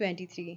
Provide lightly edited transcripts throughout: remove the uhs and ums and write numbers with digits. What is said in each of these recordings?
23।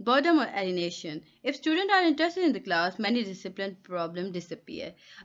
boredom or alienation. If students are interested in the class, many discipline problem disappear.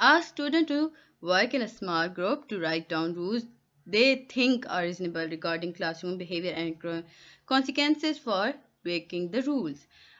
Ask students to work in a small group to write down rules they think are reasonable regarding classroom behavior and consequences for breaking the rules.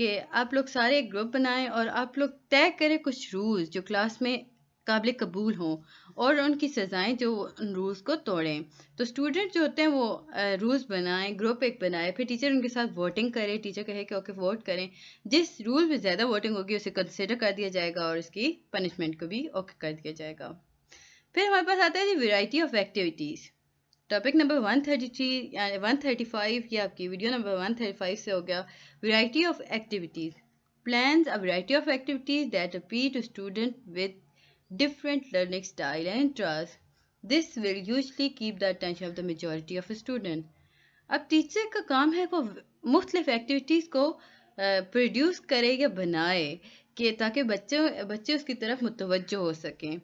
کہ آپ لوگ سارے ایک group بنائیں اور آپ لوگ طے کریں کچھ رولز جو کلاس میں قابل قبول ہوں اور ان کی سزائیں جو ان رولز کو توڑیں. تو اسٹوڈنٹ جو ہوتے ہیں وہ رولز بنائیں، گروپ ایک بنائے، پھر ٹیچر ان کے ساتھ ووٹنگ کرے، ٹیچر کہے کہ اوکے ووٹ کریں، جس رول میں زیادہ ووٹنگ ہوگی اسے کنسیڈر کر دیا جائے گا اور اس کی پنشمنٹ کو بھی اوکے کر دیا جائے گا. پھر ہمارے پاس آتا ہے جی variety of activities. Topic number 133 یعنی 135 یہ آپ کی ویڈیو نمبر 135 سے ہو گیا variety of activities. Plans a variety of activities that appeal to students with different learning style and interests. This will usually keep the attention of the majority of a student. اب teacher کا کام ہے وہ مختلف activities کو produce کرے یا بنائے کہ تاکہ بچے اس کی طرف متوجہ ہو سکیں.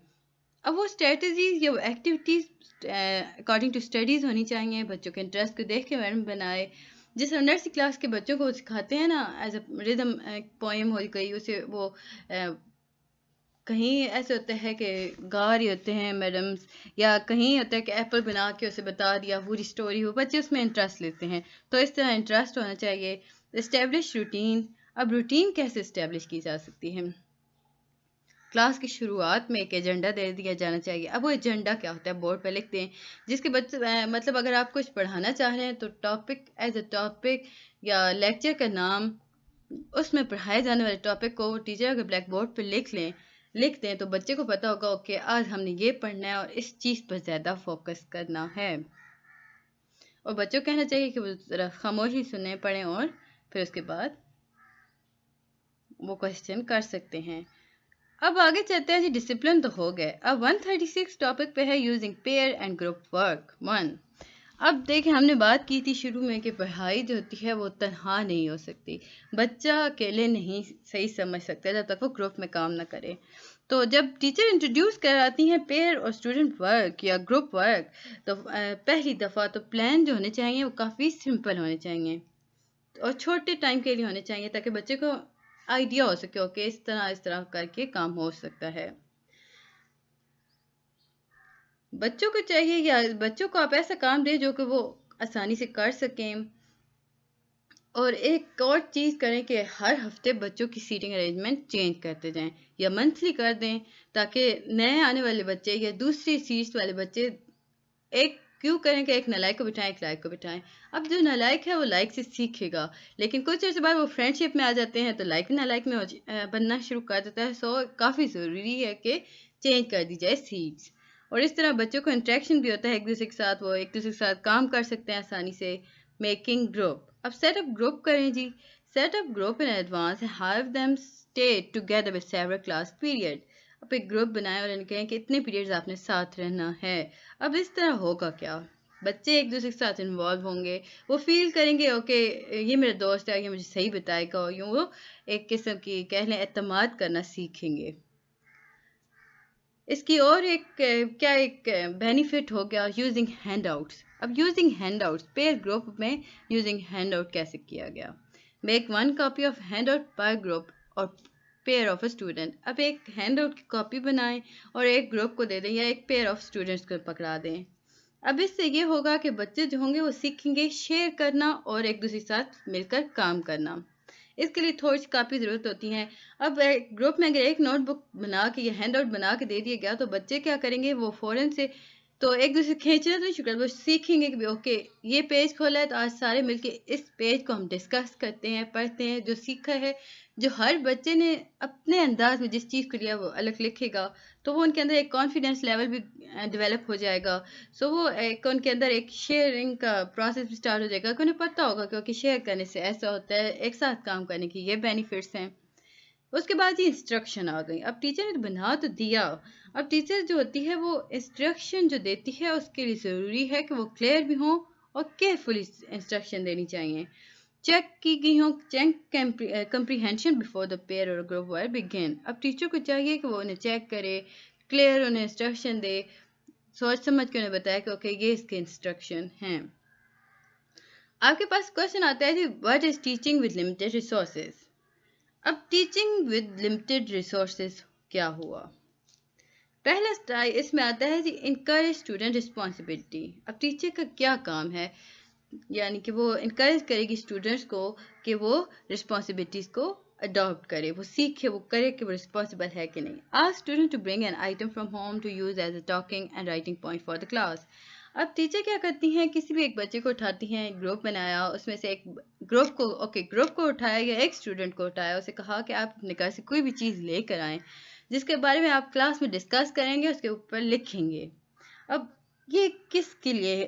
اب وہ اسٹریٹجیز یا وہ ایکٹیویٹیز اکارڈنگ ٹو اسٹڈیز ہونی چاہیے، بچوں کے انٹرسٹ کو دیکھ کے میڈم بنائے. جس طرح نرسری کلاس کے بچوں کو سکھاتے ہیں نا ایز اے ریدم پوئم ہو گئی، اسے وہ کہیں ایسے ہوتا ہے کہ گا رہے ہوتے ہیں میڈمس، یا کہیں ہوتا ہے کہ ایپل بنا کے اسے بتا دیا پوری اسٹوری ہو، بچے اس میں انٹرسٹ لیتے ہیں. تو اس طرح انٹرسٹ ہونا چاہیے. Establish routine. اب روٹین کیسے اسٹیبلش کی جا سکتی ہے؟ کلاس کی شروعات میں ایک ایجنڈا دے دیا جانا چاہیے. اب وہ ایجنڈا کیا ہوتا ہے بورڈ پہ لکھتے ہیں، جس کے بچے مطلب اگر آپ کچھ پڑھانا چاہ رہے ہیں تو ٹاپک ایز اے ٹاپک یا لیکچر کا نام اس میں پڑھائے جانے والے ٹاپک کو ٹیچر اگر بلیک بورڈ پہ لکھ دیں تو بچے کو پتا ہوگا کہ آج ہم نے یہ پڑھنا ہے اور اس چیز پر زیادہ فوکس کرنا ہے. اور بچوں کو کہنا چاہیے کہ وہ ذرا خاموشی سنیں پڑھیں اور پھر اس کے بعد وہ کوشچن کر سکتے ہیں. اب آگے چلتے ہیں جی. ڈسپلن تو ہو گئے. اب 136 ٹاپک پہ ہے using pair and group work 1. اب دیکھیں ہم نے بات کی تھی شروع میں کہ پڑھائی جو ہوتی ہے وہ تنہا نہیں ہو سکتی، بچہ اکیلے نہیں صحیح سمجھ سکتا جب تک وہ گروپ میں کام نہ کرے. تو جب ٹیچر انٹروڈیوس کراتی ہیں پیئر اور اسٹوڈنٹ ورک یا گروپ ورک تو پہلی دفعہ تو پلان جو ہونے چاہیے وہ کافی سمپل ہونے چاہیے اور چھوٹے ٹائم کے لیے ہونے چاہیے تاکہ بچے کو آئیڈیا ہو سکے کہ اس طرح کر کے کام ہو سکتا ہے. بچوں کو چاہیے یا بچوں کو آپ ایسا کام دیں جو کہ وہ آسانی سے کر سکیں. اور ایک اور چیز کریں کہ ہر ہفتے بچوں کی سیٹنگ ارینجمنٹ چینج کرتے جائیں یا منتھلی کر دیں تاکہ نئے آنے والے بچے یا دوسری سیٹس والے بچے ایک کیوں کریں کہ ایک نالائق کو بٹھائیں ایک لائق کو بٹھائیں. اب جو نالائق ہے وہ لائق سے سیکھے گا، لیکن کچھ عرصے بعد وہ فرینڈ شپ میں آ جاتے ہیں تو لائق نالائق میں بننا شروع کر دیتا ہے. سو کافی ضروری ہے کہ چینج کر دی جائے سیٹس. اور اس طرح بچوں کو انٹریکشن بھی ہوتا ہے ایک دوسرے کے ساتھ، وہ ایک دوسرے کے ساتھ کام کر سکتے ہیں آسانی سے. Making group. اب سیٹ اپ گروپ کریں جی. Set up group in advance have them stay together with several class period. اب ایک گروپ بنائیں اور ان کہیں کہ اتنے پیریڈز آپ نے ساتھ رہنا ہے. اب اس طرح ہوگا کیا، بچے ایک دوسرے کے ساتھ انوالو ہوں گے، وہ فیل کریں گے اوکے یہ میرا دوست ہے، یہ مجھے صحیح بتائے گا، یوں وہ ایک قسم کی کہہ لیں اعتماد کرنا سیکھیں گے. اس کی اور ایک بینیفٹ ہو گیا یوزنگ ہینڈ آؤٹس. اب using hand outs peer group میں یوزنگ ہینڈ آؤٹ کیسے کیا گیا؟ Make 1 copy of hand out per group اور پیئر آف اے اسٹوڈنٹ. اب ایک ہینڈ آؤٹ کی کاپی بنائیں اور ایک گروپ کو دے دیں یا ایک پیئر آف اسٹوڈنٹس کو پکڑا دیں. اب اس سے یہ ہوگا کہ بچے جو ہوں گے وہ سیکھیں گے شیئر کرنا اور ایک دوسرے کے ساتھ مل کر کام کرنا. اس کے لیے تھوڑی سی کاپی ضرورت ہوتی ہے. اب گروپ میں اگر ایک نوٹ بک بنا کے یا ہینڈ آؤٹ بنا کے دے دیا گیا تو بچے کیا کریں گے، وہ فوراً سے تو ایک دوسرے کھینچنا تو نہیں شروع کر، وہ سیکھیں گے کہ اوکے یہ پیج کھولا ہے تو آج سارے مل کے اس پیج کو ہم ڈسکس کرتے ہیں، پڑھتے ہیں. جو سیکھا ہے، جو ہر بچے نے اپنے انداز میں جس چیز کو لیا وہ الگ لکھے گا تو وہ ان کے اندر ایک کانفیڈینس لیول بھی ڈیولپ ہو جائے گا. سو وہ ان کے اندر ایک شیئرنگ کا پروسیس بھی سٹارٹ ہو جائے گا کہ انہیں پتہ ہوگا کہ شیئر کرنے سے ایسا ہوتا ہے، ایک ساتھ کام کرنے کی یہ بینیفٹس ہیں. اس کے بعد یہ انسٹرکشن آ گئی. اب ٹیچر نے بنا تو دیا، اب ٹیچر جو ہوتی ہے وہ انسٹرکشن جو دیتی ہے اس کے لیے ضروری ہے کہ وہ کلیئر بھی ہوں اور کیئرفلی انسٹرکشن دینی چاہیے. چیک کی گئی ہوں، check comprehension before the pair اور گروپ ورک بگن. اب ٹیچر کو چاہیے کہ وہ انہیں چیک کرے، کلیئر انہیں انسٹرکشن دے، سوچ سمجھ کے انہیں بتائے کہ اوکے یہ اس کے انسٹرکشن ہیں. آپ کے پاس کوشچن آتا ہے جی what is teaching with limited resources. اب ٹیچنگ ود لمیٹڈ ریسورسز کیا ہوا؟ پہلا اس میں آتا ہے جی انکریج اسٹوڈنٹ رسپانسبلٹی. اب ٹیچر کا کیا کام ہے؟ یعنی کہ وہ انکریج کرے گی اسٹوڈنٹس کو کہ وہ رسپانسبلٹیز کو اڈاپٹ کرے, وہ سیکھے, وہ کرے کہ وہ رسپانسبل ہے کہ نہیں. Ask student to bring an item from home to use as a talking and writing point for the class. اب ٹیچر کیا کرتی ہیں, کسی بھی ایک بچے کو اٹھاتی ہیں, گروپ بنایا, اس میں سے ایک گروپ کو اٹھایا یا ایک اسٹوڈنٹ کو اٹھایا, اسے کہا کہ آپ اپنے گھر سے کوئی بھی چیز لے کر آئیں جس کے بارے میں آپ کلاس میں ڈسکس کریں گے, اس کے اوپر لکھیں گے. اب یہ کس کے لیے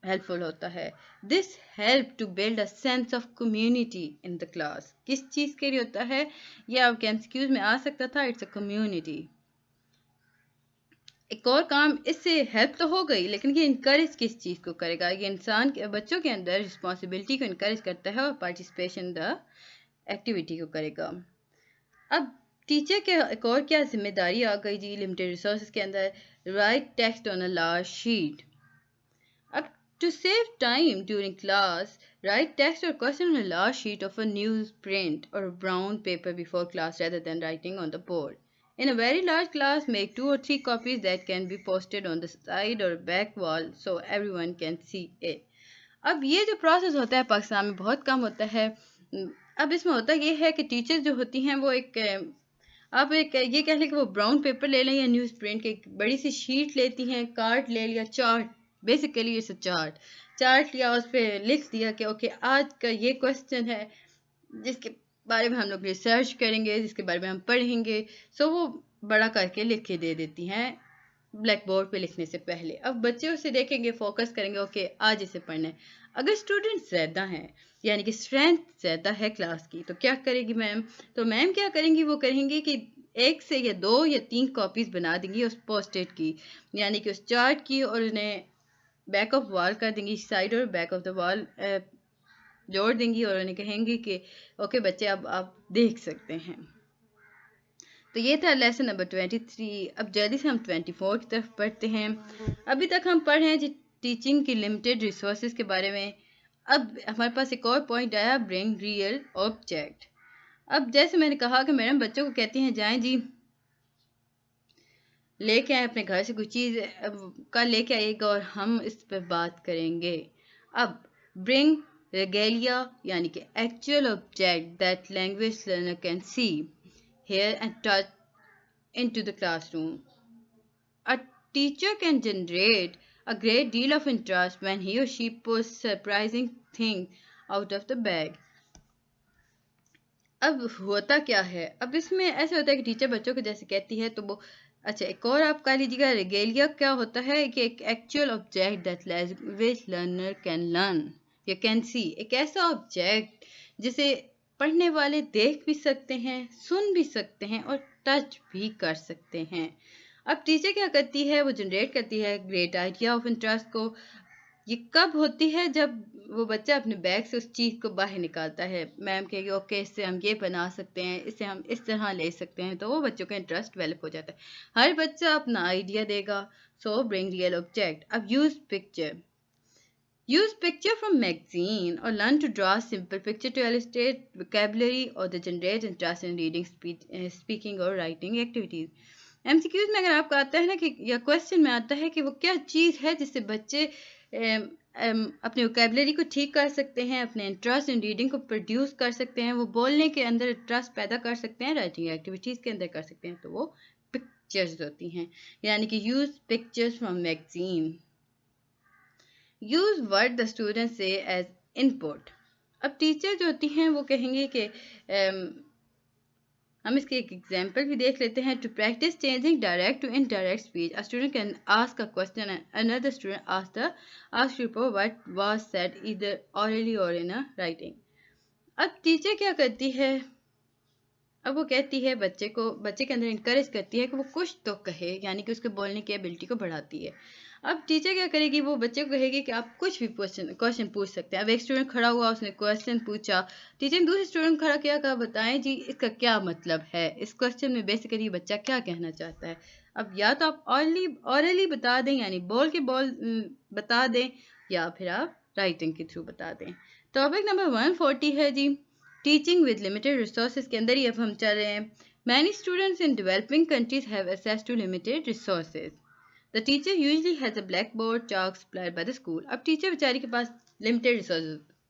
ہیلپ فل ہوتا ہے؟ This help to build a sense of community in the class. کس چیز کے لیے ہوتا ہے؟ یہ آپ کے MCQs میں آ سکتا تھا. It's a community. ایک اور کام اس سے ہیلپ تو ہو گئی, لیکن یہ انکریج کس چیز کو کرے گا؟ یہ انسان کے بچوں کے اندر رسپانسبلٹی کو انکریج کرتا ہے اور پارٹیسپیشن دا ایکٹیویٹی کو کرے گا. اب ٹیچر کے ایک اور کیا ذمہ داری آ گئی جی لمیٹڈ ریسورسز کے اندر؟ Right text on a large sheet. اب to save time during class, write text or question on a large sheet of a newsprint or brown paper before class rather than writing on the board. In a very large class, make 2 or 3 copies that can be posted on the side or back wall so everyone can see it. اب یہ جو process ہوتا ہے پاکستان میں بہت کم ہوتا ہے. اب اس میں ہوتا یہ ہے کہ ٹیچر جو ہوتی ہیں وہ آپ یہ کہہ لیں کہ وہ براؤن پیپر لے لیں یا نیوز پرنٹ کی ایک بڑی سی شیٹ لیتی ہیں, کارڈ لے لیا, chart, basically it's a chart لیا, اس پہ لکھ دیا کہ اوکے آج کا یہ کویسچن ہے جس کے بارے میں ہم لوگ ریسرچ کریں گے, جس کے بارے میں ہم پڑھیں گے. وہ بڑا کر کے لکھ کے دے دیتی ہیں بلیک بورڈ پہ لکھنے سے پہلے. اب بچے اسے دیکھیں گے, فوکس کریں گے, اوکے آج اسے پڑھنا ہے. اگر اسٹوڈنٹ زیادہ ہیں یعنی کہ اسٹرینتھ زیادہ ہے کلاس کی, تو کیا کرے گی میم؟ تو میم کیا کریں گی, وہ کریں گی کہ 1 سے یا 2 یا 3 کاپیز بنا دیں گی اس پوسٹ-اٹ کی, یعنی کہ اس چارٹ کی, اور انہیں بیک آف وال کر دیں گی, سائڈ اور بیک آف دا وال جوڑ دیں گی, اور انہیں کہیں گی کہ اوکے بچے اب آپ دیکھ سکتے ہیں. تو یہ تھا لیسن نمبر 23. اب جلدی سے ہم 24 کی طرف پڑھتے ہیں. ابھی تک ہم پڑھ رہے ہیں ٹیچنگ کی لمیٹڈ ریسورسز کے بارے میں. اب ہمارے پاس ایک اور پوائنٹ آیا, برنگ ریئل آبجیکٹ. اب جیسے میں نے کہا کہ میڈم بچوں کو کہتی ہیں جائیں جی لے کے آئیں اپنے گھر سے کوئی چیز, کل لے کے آئیے گا اور ہم اس پہ بات کریں گے. اب برنگ ریگیلیا یعنی کہ actual object that language learner can see, hear and touch into the classroom. A teacher can generate a great deal of interest when he or she pulls surprising things out of the bag. اب ہوتا کیا ہے, اب اس میں ایسے ہوتا ہے کہ ٹیچر بچوں کو جیسے کہتی ہے تو وہ اچھا ایک اور آپ کہہ لیجیے گا ریگیلیا کیا ہوتا ہے کہ ایک actual object that language learner can learn یا کین سی, ایک ایسا آبجیکٹ جسے پڑھنے والے دیکھ بھی سکتے ہیں, سن بھی سکتے ہیں اور ٹچ بھی کر سکتے ہیں. اب ٹیچر کیا کرتی ہے, وہ جنریٹ کرتی ہے گریٹ آئیڈیا آف انٹرسٹ کو. یہ کب ہوتی ہے؟ جب وہ بچہ اپنے بیگ سے اس چیز کو باہر نکالتا ہے. میم کہے گی اوکے اس سے ہم یہ بنا سکتے ہیں, اس سے ہم اس طرح لے سکتے ہیں, تو وہ بچوں کا انٹرسٹ ڈیولپ ہو جاتا ہے. ہر بچہ اپنا آئیڈیا دے گا. سو برنگ ریئل آبجیکٹ. اب use picture. Use picture from magazine or learn to draw a simple picture to illustrate vocabulary or to generate interest in reading, speaking or writing activities. MCQs میں اگر آپ کو آتا ہے نا کہ یا کویسچن میں آتا ہے کہ وہ کیا چیز ہے جس سے بچے اپنے ووکیبلری کو ٹھیک کر سکتے ہیں, اپنے انٹرسٹ ان ریڈنگ کو پروڈیوس کر سکتے ہیں, وہ بولنے کے اندر انٹرسٹ پیدا کر سکتے ہیں, رائٹنگ ایکٹیویٹیز کے اندر کر سکتے ہیں, تو وہ پکچرز ہوتی ہیں. یعنی کہ use pictures from magazine. Use what the students say as input. اب ٹیچر جو ہوتی ہیں وہ کہیں گے کہ ہم اس کے ایک ایگزامپل بھی دیکھ لیتے ہیں. To practice changing direct to indirect speech, a student can ask a question and another student ask to report what was said either orally or in a writing. اب ٹیچر کیا کرتی ہے, اب وہ کہتی ہے بچے کے اندر انکریج کرتی ہے کہ وہ کچھ تو کہے, یعنی کہ اس کے بولنے کی ایبلٹی کو بڑھاتی ہے. اب ٹیچر کیا کرے گی, وہ بچے کو کہے گی کہ آپ کچھ بھی کوشچن پوچھ سکتے ہیں. اب ایک اسٹوڈنٹ کھڑا ہوا, اس نے کوشچن پوچھا, ٹیچر نے دوسرے اسٹوڈنٹ کھڑا کیا, کہا بتائیں جی اس کا کیا مطلب ہے, اس کوشچن میں بیسیکلی بچہ کیا کہنا چاہتا ہے. اب یا تو آپ اورلی بتا دیں یعنی بول بتا دیں, یا پھر آپ رائٹنگ کے تھرو بتا دیں. ٹاپک نمبر 140 ہے جی ٹیچنگ ود لمیٹڈ ریسورسز کے اندر ہی اب ہم چل رہے ہیں. Many students in developing countries have access to limited resources. The teacher usually has a blackboard chalk supplied by the school. اب ٹیچر بیچاری کے پاس لمیٹڈ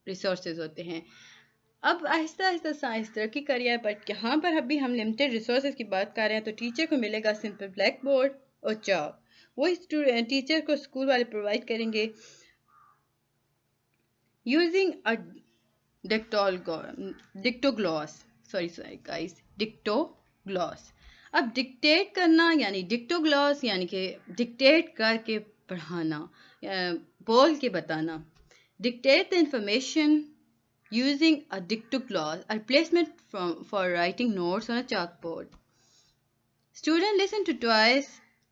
ریسورسز ہوتے ہیں. اب آہستہ آہستہ سائنس ترقی کر رہا ہے، بٹ یہاں پر ابھی ہم لمیٹڈ ریسورسز کی بات کر رہے ہیں. تو ٹیچر کو ملے گا سمپل بلیک بورڈ اور چاک. وہی ٹیچر کو اسکول والے پرووائڈ کریں گے یوزنگ اے ڈکٹوگلاس. اب ڈکٹیٹ کرنا یعنی ڈکٹوگلاس یعنی کہ ڈکٹیٹ کر کے پڑھانا، بول کے بتانا. Dictate the information using a dictogloss, a replacement for writing notes on a chalkboard. Students listen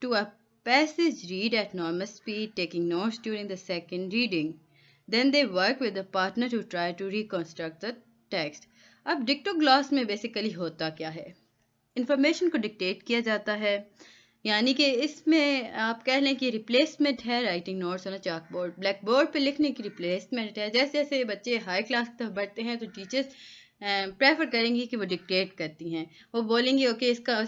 to a passage read at normal speed, taking notes during the second reading. Then they work with the partner to try to reconstruct the text. اب ڈکٹوگلاس میں basically ہوتا کیا ہے؟ Information کو dictate کیا جاتا ہے، یعنی کہ اس میں آپ کہہ لیں کہ ریپلیسمنٹ ہے رائٹنگ نوٹس آن چاک بورڈ. بلیک بورڈ پہ لکھنے کی ریپلیسمنٹ ہے. جیسے جیسے بچے ہائی کلاس کی طرف بڑھتے ہیں تو ٹیچرس پریفر کریں گی کہ وہ ڈکٹیٹ کرتی ہیں. وہ بولیں گی اوکے اس کا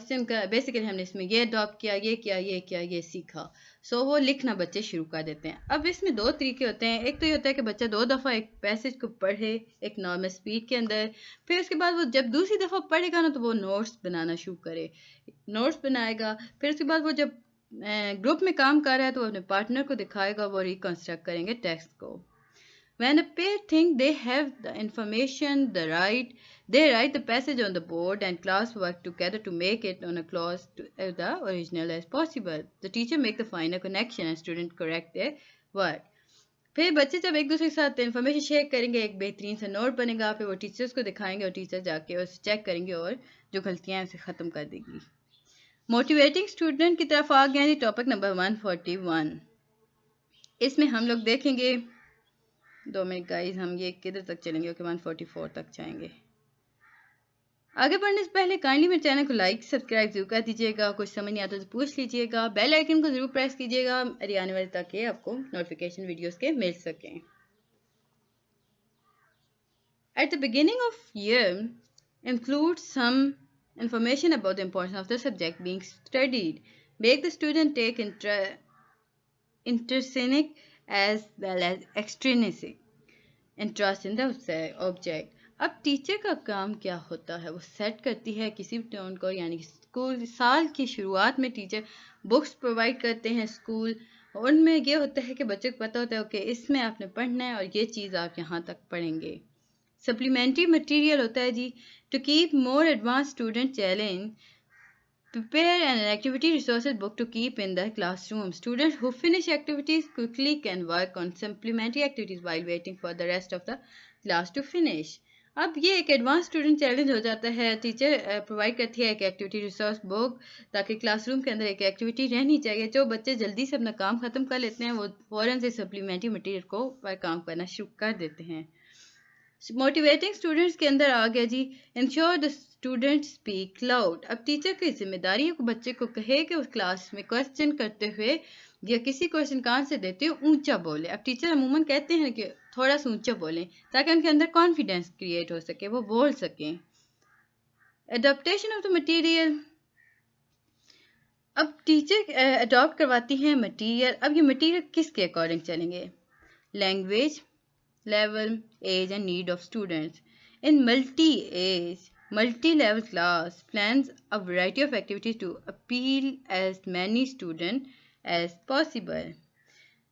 بیسیکلی ہم نے اس میں یہ اڈاپٹ کیا، یہ سیکھا. سو وہ لکھنا بچے شروع کر دیتے ہیں. اب اس میں 2 طریقے ہوتے ہیں. ایک تو یہ ہوتا ہے کہ بچہ 2 دفعہ ایک پیسج کو پڑھے ایک نارمل اسپیڈ کے اندر، پھر اس کے بعد وہ جب دوسری دفعہ پڑھے گا نا تو وہ نوٹس بنانا شروع کرے، نوٹس بنائے گا. پھر اس کے بعد وہ جب گروپ میں کام کر رہا ہے تو وہ اپنے پارٹنر کو دکھائے گا، وہ ریکنسٹرکٹ کریں گے ٹیکسٹ کو. When a pair think they have the information, they write the passage on the board and class work together to make it on a close to the original as possible. The teacher make the final connection and student correct their work. پھر بچے جب ایک دوسرے کے ساتھ information share کریں گے، ایک بہترین سا نوٹ بنے گا. پھر وہ ٹیچرس کو دکھائیں گے اور ٹیچر جا کے اسے چیک کریں گے اور جو غلطیاں ہیں اسے ختم کر دے گی. موٹیویٹنگ اسٹوڈنٹ کی طرف آ گئے ہیں. Topic number 141. اس میں ہم لوگ دیکھیں گے 2 منٹ گائز، ہم یہ کدھر تک چلیں گے کہ 144 تک جائیں گے. آگے بڑھنے سے پہلے کائنڈلی میرے چینل کو لائک سبسکرائب ضرور کر دیجیے گا. کچھ سمجھ نہیں آتا تو پوچھ لیجیے گا. بیل آئیکن کو ضرور پریس کیجیے گا میری آنے والے تاکہ آپ کو نوٹیفیکیشن ویڈیوز کے مل سکیں. At the beginning of year include some information about the importance of the subject being studied. Make the student take intrinsic as well as extrinsic interest in the object. اب teacher کا کام کیا ہوتا ہے؟ وہ set کرتی ہے کسی بھی ٹون کو، یعنی اسکول سال کی شروعات میں ٹیچر بکس پرووائڈ کرتے ہیں اسکول. ان میں یہ ہوتا ہے کہ بچے کو پتہ ہوتا ہے کہ اس میں آپ نے پڑھنا ہے اور یہ چیز آپ یہاں تک پڑھیں گے. سپلیمنٹری مٹیریل ہوتا ہے جی. To keep more advance student challenge prepare an activity resources book to keep in the classroom. Students who finish activities quickly can work on supplementary activities while waiting for the rest of the class to finish. اب یہ ایک advance student challenge ہو جاتا ہے. Teacher provide کرتی ہے ایک activity resource بک تاکہ class room کے اندر ایک ایکٹیویٹی رہنی چاہیے. جو بچے جلدی سے اپنا کام ختم کر لیتے ہیں وہ فوراً سے سپلیمنٹری مٹیریل کو پر کام کرنا شروع کر دیتے ہیں. موٹیویٹنگ اسٹوڈنٹس کے اندر آ گیا جی ensure the student speak loud. اب ٹیچر کی ذمہ داری ہے کہ بچے کو کہے کہ اس کلاس میں کوشچن کرتے ہوئے یا کسی کوشچن کا آنسر دیتے ہوئے اونچا بولے. اب ٹیچر عموماً کہتے ہیں کہ تھوڑا سا اونچا بولیں تاکہ ان کے اندر کانفیڈینس کریٹ ہو سکے، وہ بول سکیں. Adaptation of the material. اب ٹیچر اڈاپٹ کرواتی ہیں مٹیریل. اب یہ مٹیریل کس کے اکارڈنگ چلیں گے؟ Language level, age and need of students. In multi-level class plans a variety of activities to appeal as many students as possible.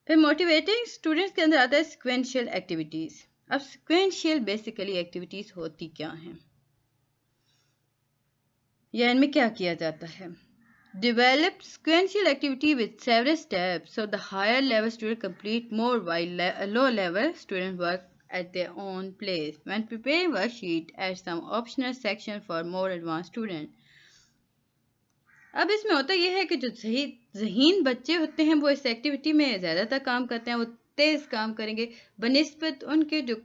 پھر motivating students کے اندر آتا ہے sequential activities. اب sequential basically activities ہوتی کیا ہیں یا ان میں کیا کیا جاتا ہے؟ Develop sequential activity with several steps so the higher level students complete more while low level students work at their own pace. When preparing worksheet, add some optional section for more advanced students. اب اس میں ہوتا یہ ہے کہ جو ذہین بچے ہوتے ہیں وہ اس ایکٹیویٹی میں زیادہ تر کام کرتے ہیں، وہ تیز کام کریں گے بنسبت ان کے جو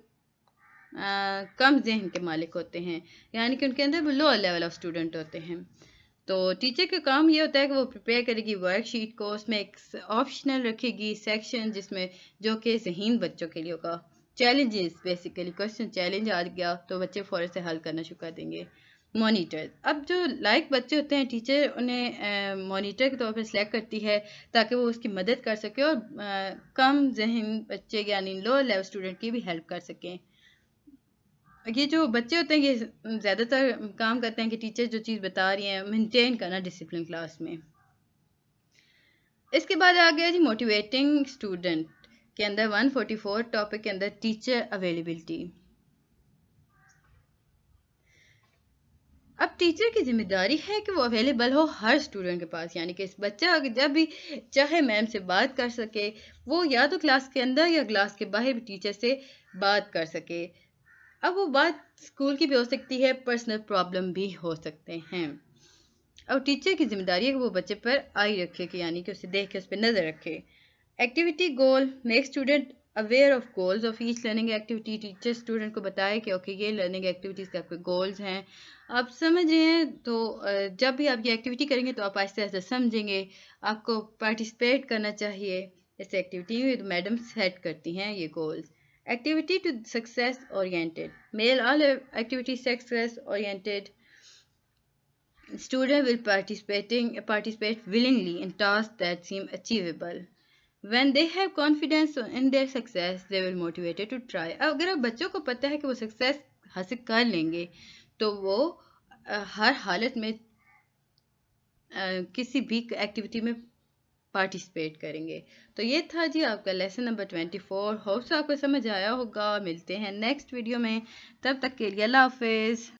کم ذہن کے مالک ہوتے ہیں، یعنی کہ ان کے اندر لو لیول آف اسٹوڈنٹ ہوتے ہیں. تو ٹیچر کا کام یہ ہوتا ہے کہ وہ پریپیئر کرے گی ورک شیٹ کو، اس میں ایک آپشنل رکھے گی سیکشن جس میں جو کہ ذہین بچوں کے لیے ہوگا. چیلنجز بیسیکلی کوشچن چیلنج آ گیا تو بچے فوراً سے حل کرنا شروع کر دیں گے. مانیٹر. اب جو لائق بچے ہوتے ہیں ٹیچر انہیں مانیٹر کے طور پر سلیکٹ کرتی ہے تاکہ وہ اس کی مدد کر سکے اور کم ذہن بچے یعنی لو لیول اسٹوڈنٹ کی بھی ہیلپ کر سکیں. یہ جو بچے ہوتے ہیں یہ زیادہ تر کام کرتے ہیں کہ ٹیچر جو چیز بتا رہی ہیں مینٹین کرنا ڈسپلن کلاس میں. اس کے بعد آ گیا جی موٹیویٹنگ اسٹوڈنٹ کے اندر 144 ٹاپک کے اندر ٹیچر اویلیبلٹی. اب ٹیچر کی ذمہ داری ہے کہ وہ اویلیبل ہو ہر اسٹوڈنٹ کے پاس، یعنی کہ اس بچہ جب بھی چاہے میم سے بات کر سکے، وہ یا تو کلاس کے اندر یا کلاس کے باہر بھی ٹیچر سے بات کر سکے. اب وہ بات اسکول کی بھی ہو سکتی ہے، پرسنل پرابلم بھی ہو سکتے ہیں. اب ٹیچر کی ذمہ داری ہے کہ وہ بچے پر آئی رکھے کہ یعنی کہ اسے دیکھ کے اس پہ نظر رکھے. Activity goal make student aware of goals of each learning activity. Teacher student کو بتائے کہ اوکے یہ لرننگ ایکٹیویٹیز کے آپ کے گولز ہیں، آپ سمجھ رہے ہیں. تو جب بھی آپ یہ ایکٹیویٹی کریں گے تو آپ آہستہ آہستہ سمجھیں گے. آپ کو پارٹیسپیٹ کرنا چاہیے اس ایکٹیویٹی میں. تو میڈم سیٹ کرتی ہیں یہ goals. Activity to success oriented make all activity success oriented. Students will participate willingly in tasks that seem achievable. When they have confidence in their success, they will motivated to try. اگر اب بچوں کو پتہ ہے کہ وہ success حاصل کر لیں گے تو وہ ہر حالت میں کسی بھی ایکٹیویٹی میں پارٹیسپیٹ کریں گے. تو یہ تھا جی آپ کا لیسن نمبر 24. ہوپ سے آپ کو سمجھ آیا ہوگا. ملتے ہیں نیکسٹ ویڈیو میں، تب تک کے لیے اللہ حافظ.